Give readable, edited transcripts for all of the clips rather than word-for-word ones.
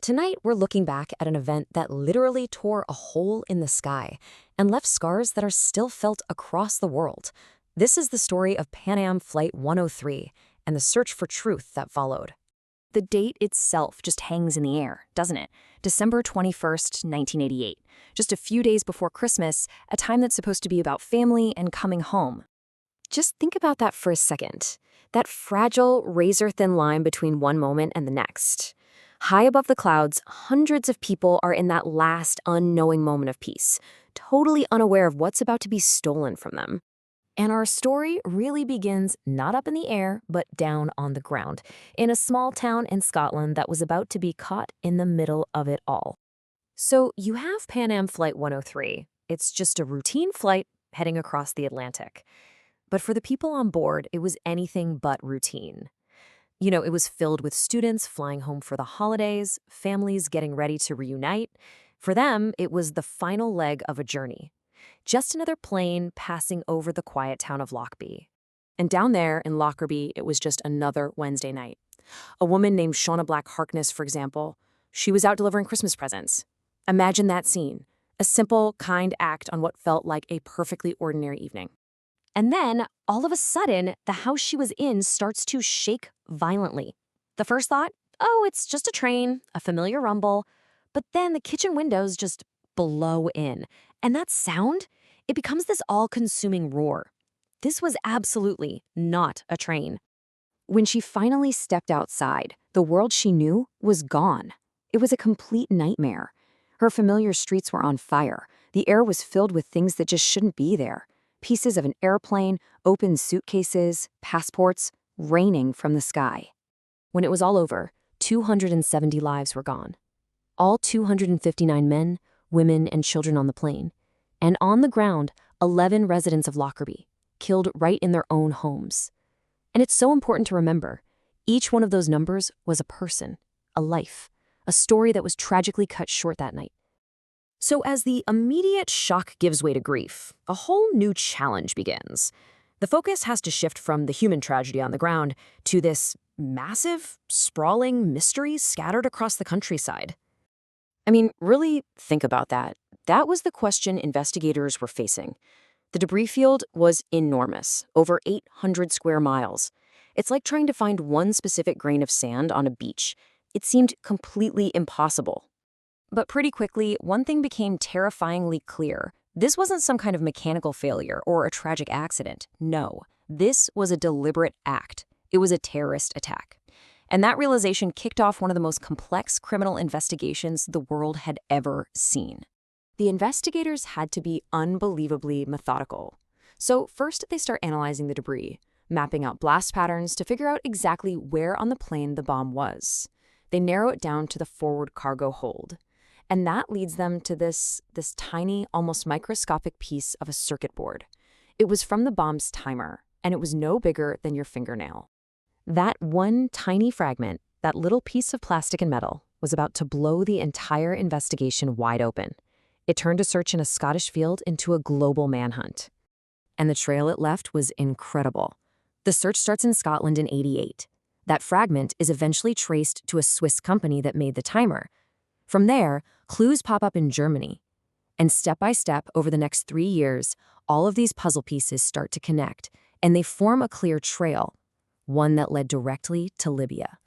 Tonight, we're looking back at an event that literally tore a hole in the sky and left scars that are still felt across the world. This is the story of Pan Am Flight 103 and the search for truth that followed. The date itself just hangs in the air, doesn't it? December 21st, 1988. Just a few days before Christmas, a time that's supposed to be about family and coming home. Just think about that for a second. That fragile, razor-thin line between one moment and the next. High above the clouds, hundreds of people are in that last unknowing moment of peace, totally unaware of what's about to be stolen from them. And our story really begins not up in the air, but down on the ground, in a small town in Scotland that was about to be caught in the middle of it all. So you have Pan Am Flight 103. It's just a routine flight heading across the Atlantic. But for the people on board, it was anything but routine. It was filled with students flying home for the holidays, families getting ready to reunite. For them, it was the final leg of a journey. Just another plane passing over the quiet town of Lockerbie. And down there in Lockerbie, it was just another Wednesday night. A woman named Shauna Black Harkness, for example, she was out delivering Christmas presents. Imagine that scene, a simple, kind act on what felt like a perfectly ordinary evening. And then, all of a sudden, the house she was in starts to shake violently. The first thought, oh, it's just a train, a familiar rumble. But then the kitchen windows just blow in. And that sound, it becomes this all-consuming roar. This was absolutely not a train. When she finally stepped outside, the world she knew was gone. It was a complete nightmare. Her familiar streets were on fire. The air was filled with things that just shouldn't be there. Pieces of an airplane, open suitcases, passports, raining from the sky. When it was all over, 270 lives were gone. All 259 men, women, and children on the plane. And on the ground, 11 residents of Lockerbie, killed right in their own homes. And it's so important to remember, each one of those numbers was a person, a life, a story that was tragically cut short that night. So as the immediate shock gives way to grief, a whole new challenge begins. The focus has to shift from the human tragedy on the ground to this massive, sprawling mystery scattered across the countryside. I mean, really think about that. That was the question investigators were facing. The debris field was enormous, over 800 square miles. It's like trying to find one specific grain of sand on a beach. It seemed completely impossible. But pretty quickly, one thing became terrifyingly clear. This wasn't some kind of mechanical failure or a tragic accident. No, this was a deliberate act. It was a terrorist attack. And that realization kicked off one of the most complex criminal investigations the world had ever seen. The investigators had to be unbelievably methodical. So first, they start analyzing the debris, mapping out blast patterns to figure out exactly where on the plane the bomb was. They narrow it down to the forward cargo hold. And that leads them to this tiny, almost microscopic piece of a circuit board. It was from the bomb's timer, and it was no bigger than your fingernail. That one tiny fragment, that little piece of plastic and metal, was about to blow the entire investigation wide open. It turned a search in a Scottish field into a global manhunt. And the trail it left was incredible. The search starts in Scotland in '88. That fragment is eventually traced to a Swiss company that made the timer. From there, clues pop up in Germany. And step by step, over the next 3 years, all of these puzzle pieces start to connect, and they form a clear trail, one that led directly to Libya.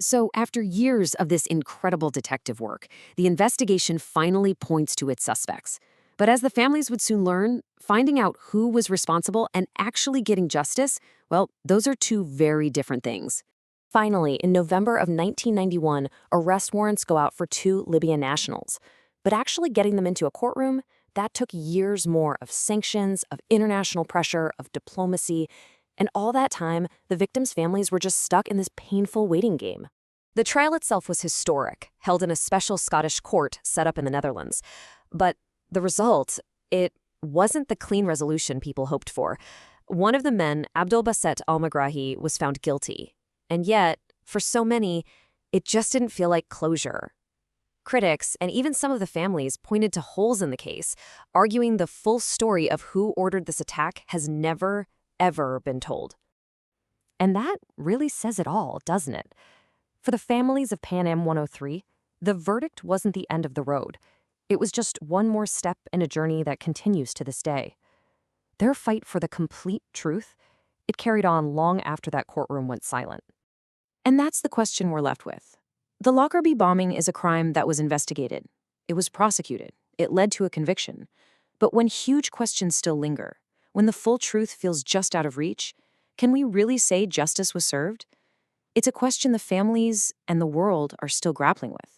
So after years of this incredible detective work, the investigation finally points to its suspects. But as the families would soon learn, finding out who was responsible and actually getting justice, well, those are two very different things. Finally, in November of 1991, arrest warrants go out for 2 Libyan nationals. But actually getting them into a courtroom, that took years more of sanctions, of international pressure, of diplomacy. And all that time, the victims' families were just stuck in this painful waiting game. The trial itself was historic, held in a special Scottish court set up in the Netherlands. But the result, it wasn't the clean resolution people hoped for. One of the men, Abdul Baset al-Megrahi, was found guilty. And yet, for so many, it just didn't feel like closure. Critics, and even some of the families, pointed to holes in the case, arguing the full story of who ordered this attack has never, ever been told. And that really says it all, doesn't it? For the families of Pan Am 103, The verdict wasn't the end of the road. It was just one more step in a journey that continues to this day. Their fight for the complete truth, it carried on long after that courtroom went silent. And that's the question we're left with. The Lockerbie bombing is a crime that was investigated. It was prosecuted. It led to a conviction. But when huge questions still linger, when the full truth feels just out of reach, can we really say justice was served? It's a question the families and the world are still grappling with.